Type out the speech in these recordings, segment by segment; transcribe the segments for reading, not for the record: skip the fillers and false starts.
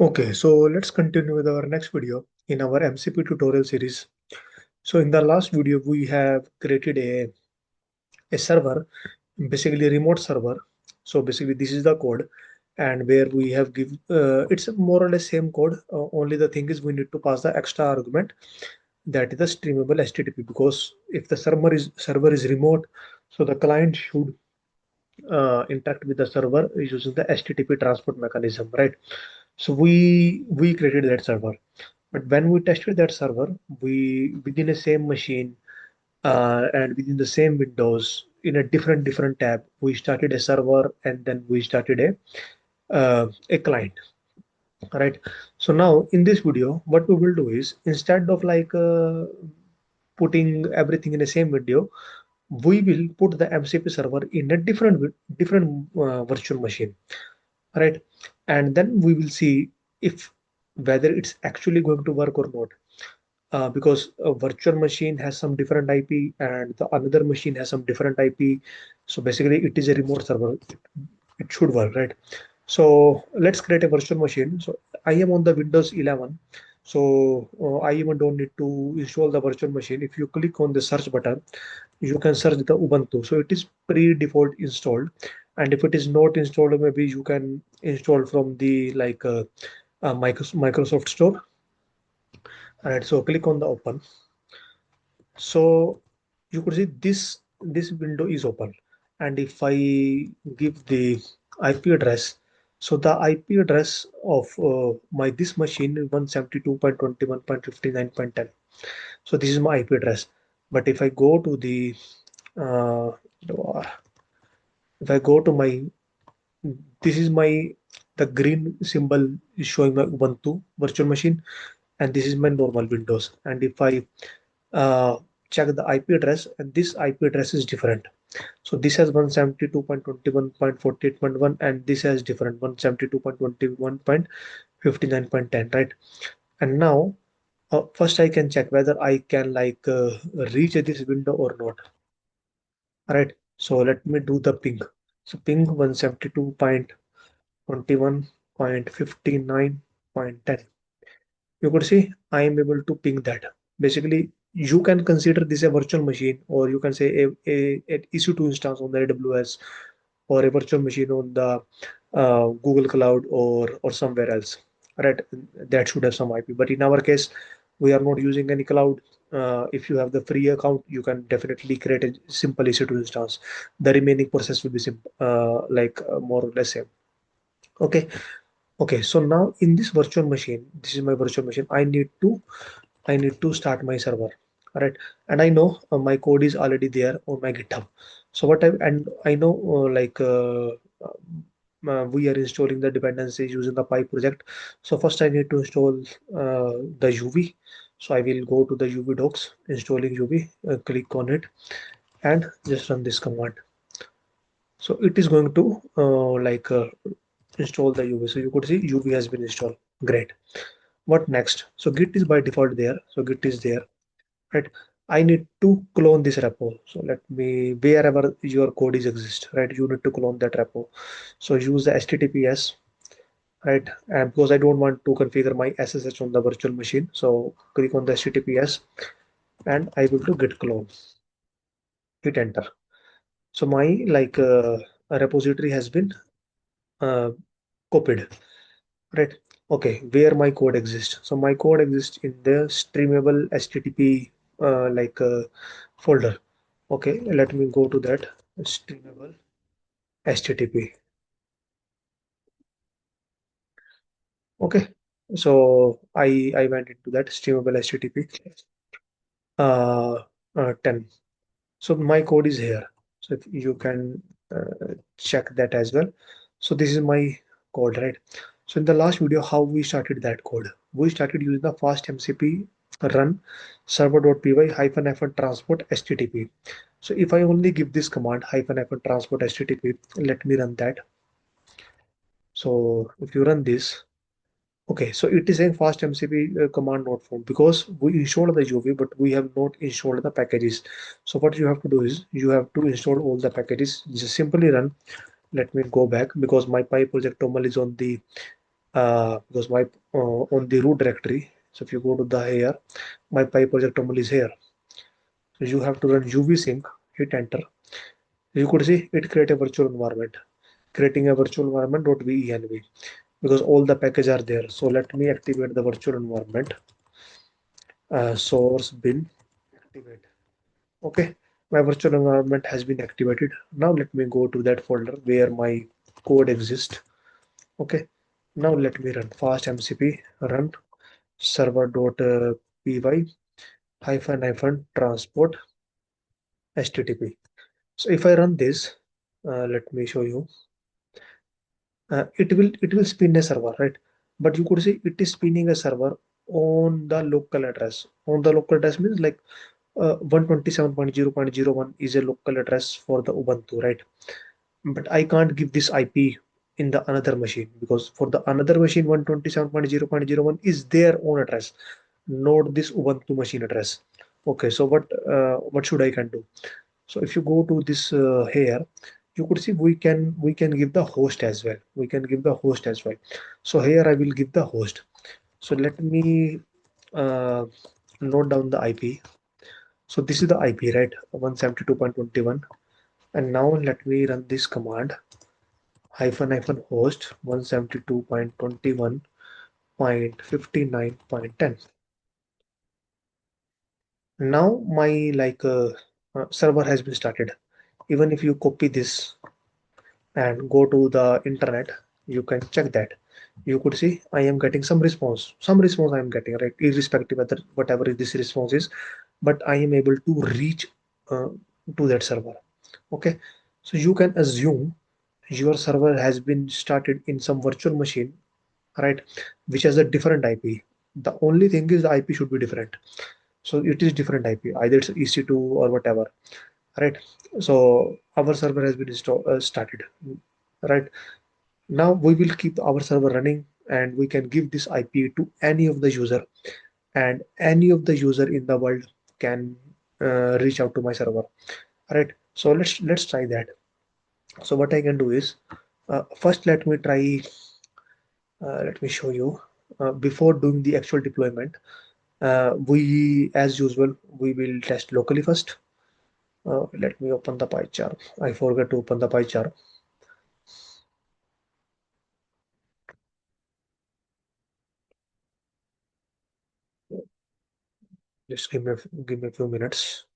Okay, so let's continue with our next video in our MCP tutorial series. So in the last video, we have created a server, basically a remote server. So basically this is the code, and where we have it's more or less same code. Only the thing is we need to pass the extra argument, that is the streamable HTTP, because if the server is remote, so the client should interact with the server using the HTTP transport mechanism, right? So we created that server, but when we tested that server, we within a same machine and within the same windows in a different tab, we started a server and then we started a client, right? So now in this video, what we will do is, instead of putting everything in the same video, we will put the MCP server in a different virtual machine, right? And then we will see if whether it's actually going to work or not, because a virtual machine has some different IP and the another machine has some different IP. So basically it is a remote server. It should work, right? So let's create a virtual machine. So I am on the Windows 11. So I even don't need to install the virtual machine. If you click on the search button, you can search the Ubuntu. So it is pre-default installed. And if it is not installed, maybe you can install from the Microsoft Store. All right, so click on the open. So you could see this window is open, and if I give the IP address, so the IP address of my this machine is 172.21.59.10. So this is my IP address. But if I go to the uh, if I go to my, this is my, the green symbol is showing my Ubuntu virtual machine, and this is my normal Windows. And if I check the IP address, and this IP address is different. So this has 172.21.48.1, and this has different 172.21.59.10, right? And now first I can check whether I can reach this window or not. All right, so let me do the ping. So ping 172.21.59.10. You could see I am able to ping that. Basically, you can consider this a virtual machine, or you can say an EC2 instance on the AWS, or a virtual machine on the Google Cloud, or somewhere else, right? That should have some IP. But in our case, we are not using any cloud. If you have the free account, you can definitely create a simple EC2 instance. The remaining process will be simple, more or less same. Okay. Okay, so now in this virtual machine, this is my virtual machine. I need to start my server. All right, and I know my code is already there on my GitHub. So I know we are installing the dependencies using the Pi project. So first I need to install the UV. So I will go to the UV docs, installing UV, click on it, and just run this command. So it is going to install the UV. So you could see UV has been installed. Great. What next? So Git is by default there. So Git is there, right? I need to clone this repo. So let me, wherever your code is exist, right? You need to clone that repo. So use the HTTPS, right? And because I don't want to configure my SSH on the virtual machine, so click on the HTTPS and I will do git clone. Hit enter. So my repository has been uh, copied, right? Okay, where my code exists. So my code exists in the streamable HTTP folder. Okay, let me go to that streamable HTTP. Okay, so I went into that streamable HTTP 10. So my code is here. So if you can check that as well. So this is my code, right? So in the last video, how we started that code? We started using the fastmcp run server.py -hyphen transport HTTP. So if I only give this command -hyphen transport HTTP, let me run that. So if you run this, okay, so it is saying fast MCP command not found, because we installed the UV, but we have not installed the packages. So what you have to do is you have to install all the packages. Just simply run. Let me go back, because my Pi project toml is on the because my on the root directory. So if you go to the here, my pi project terminal is here. So you have to run uvsync, hit enter. You could see it create a virtual environment, creating a virtual environment.venv because all the packages are there. So let me activate the virtual environment. Source bin activate. Okay, my virtual environment has been activated. Now let me go to that folder where my code exists. Okay, now let me run fastmcp run server.py hyphen transport http. So if I run this, let me show you. It will spin a server, right? But you could see it is spinning a server on the local address. On the local address means like 127.0.01 is a local address for the Ubuntu, right? But I can't give this IP in the another machine because for the another machine 127.0.01 is their own address, not this Ubuntu machine address. Okay, so what should I can do? So if you go to this here, you could see we can give the host as well. We can give the host as well. So here I will give the host. So let me uh, note down the IP. So this is the IP, right? 172.21. And now let me run this command hyphen host 172.21.59.10. Now my server has been started. Even if you copy this and go to the internet, you can check that. You could see I am getting some response I am getting, right, irrespective whether whatever this response is, but I am able to reach uh, to that server. Okay, so you can assume your server has been started in some virtual machine, right, which has a different IP. The only thing is the IP should be different. So it is different IP, either it's EC2 or whatever, right? So our server has been started, right? Now we will keep our server running and we can give this IP to any of the user, and any of the user in the world can reach out to my server, right? So let's try that. So what I can do is, first let me show you. Before doing the actual deployment, we as usual we will test locally first. Let me open the pie chart. I forgot to open the pie chart. Just give me a few minutes.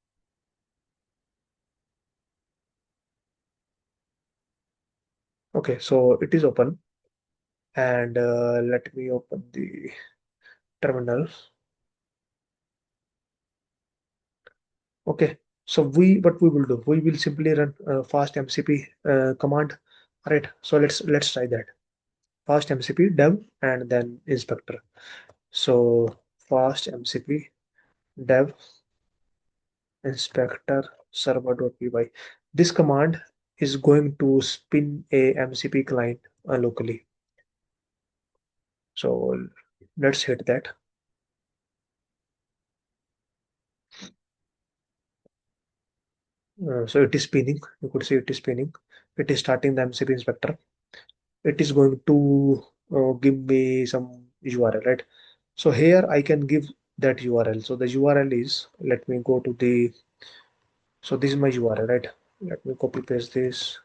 Okay, so it is open, and let me open the terminal. Okay, so what we will do, we will simply run fast MCP command, right? So let's try that. Fast MCP dev and then inspector. So fast MCP dev inspector server.py. This command is going to spin a MCP client locally. So let's hit that. So it is spinning. You could see it is spinning. It is starting the MCP inspector. It is going to give me some URL, right? So here I can give that URL. So the URL is, let me go to the, so this is my URL, right? Let me copy paste this,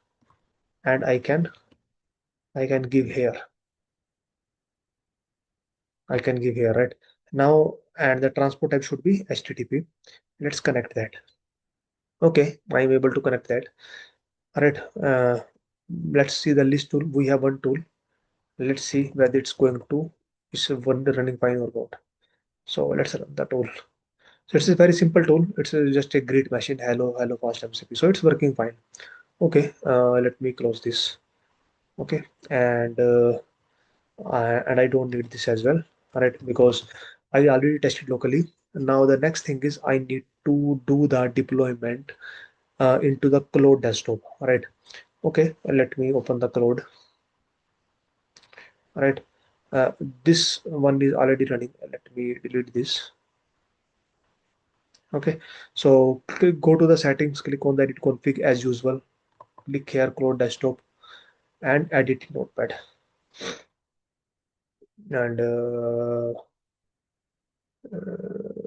and I can give here. I can give here, right? Now, and the transport type should be HTTP. Let's connect that. Okay, I'm able to connect that. All right. Let's see the list tool. We have one tool. Let's see whether it's going to is one running fine or not. So let's run the tool. So it's a very simple tool. It's just a great machine. Hello fast MCP. So it's working fine. Okay. Let me close this. Okay. And I don't need this as well. All right, because I already tested locally. Now the next thing is I need to do the deployment into the Claude desktop. All right. Okay. Let me open the Claude. All right. Uh, this one is already running. Let me delete this. Okay, so go to the settings, click on the edit config as usual, click here Claude desktop and edit notepad. and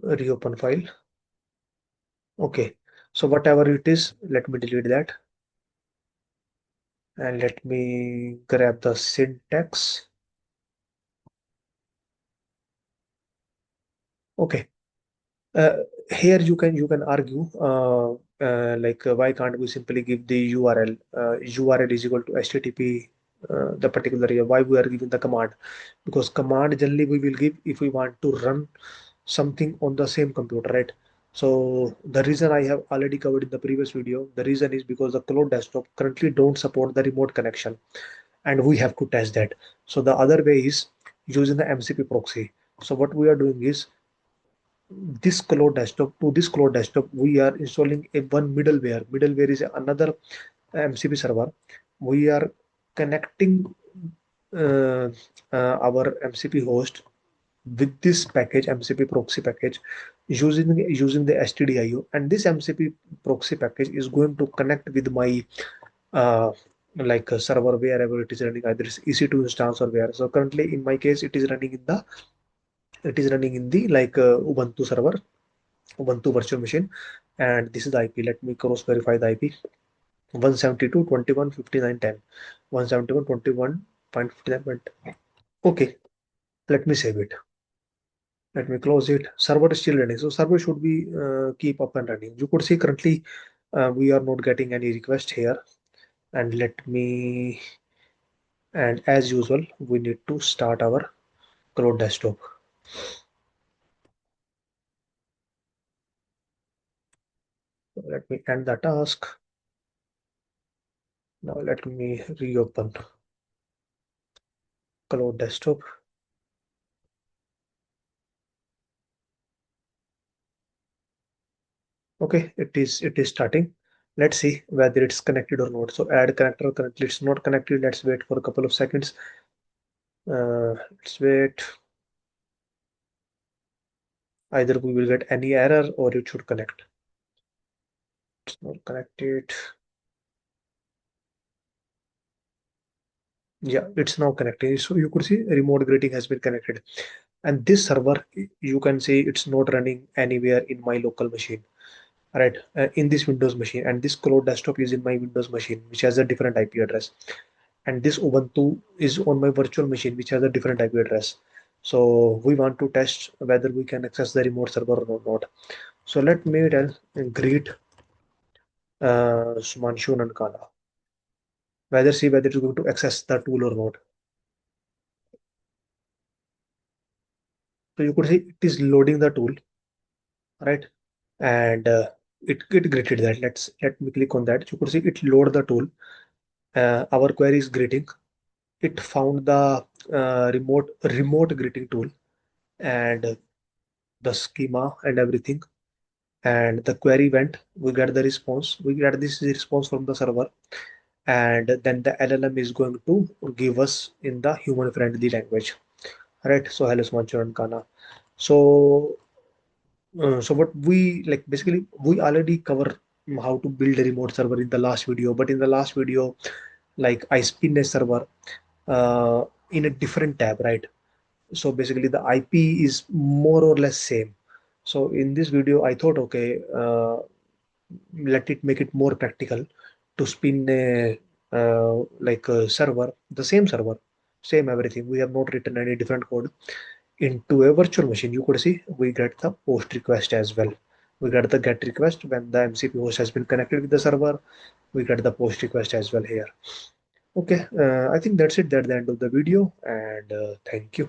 reopen file. Okay, so whatever it is, let me delete that and let me grab the syntax. Okay, uh, here you can argue like why can't we simply give the URL? URL is equal to HTTP, the particular area. Why we are giving the command? Because command generally we will give if we want to run something on the same computer, right? So the reason I have already covered in the previous video, the reason is because the Claude desktop currently don't support the remote connection, and we have to test that. So the other way is using the MCP proxy. So what we are doing is this Claude desktop, we are installing a one middleware. Middleware is another MCP server. We are connecting uh, our MCP host with this package, MCP proxy package, using the stdio, and this MCP proxy package is going to connect with my uh, like a server wherever it is running, either it's EC2 instance or where. So currently in my case it is running in the like Ubuntu server, Ubuntu virtual machine, and this is the IP. Let me cross verify the IP: 172.21.59.10, 171.21.59. Okay, let me save it. Let me close it. Server is still running, so server should be keep up and running. You could see currently we are not getting any request here. And let me, and as usual, we need to start our Claude desktop. So let me end the task. Now let me reopen Claude desktop. Okay, it is starting. Let's see whether it's connected or not. So add connector. Currently it's not connected. Let's wait for a couple of seconds. Let's wait. Either we will get any error or it should connect. It's not connected. Yeah, it's now connecting. So you could see remote greeting has been connected. And this server, you can see it's not running anywhere in my local machine, right? In this Windows machine, and this Claude desktop is in my Windows machine, which has a different IP address. And this Ubuntu is on my virtual machine, which has a different IP address. So we want to test whether we can access the remote server or not. So let me tell greet Sumanshu Nankala, whether see whether it's going to access the tool or not. So you could see it is loading the tool, right? And it greeted that. Let me click on that. You could see it load the tool. Our query is greeting. It found the remote greeting tool and the schema and everything. And the query went. We get the response. We get this response from the server, and then the LLM is going to give us in the human friendly language, right? So hello Smanchu Kana. So so what we like, basically we already cover how to build a remote server in the last video, but in the last video, like I spin a server in a different tab, right? So basically the IP is more or less same. So in this video I thought, okay, let it make it more practical to spin a like a server, the same server, same everything. We have not written any different code into a virtual machine. You could see we get the post request as well. We get the get request when the MCP host has been connected with the server. We get the post request as well here. Okay, I think that's it. That's the end of the video, and thank you.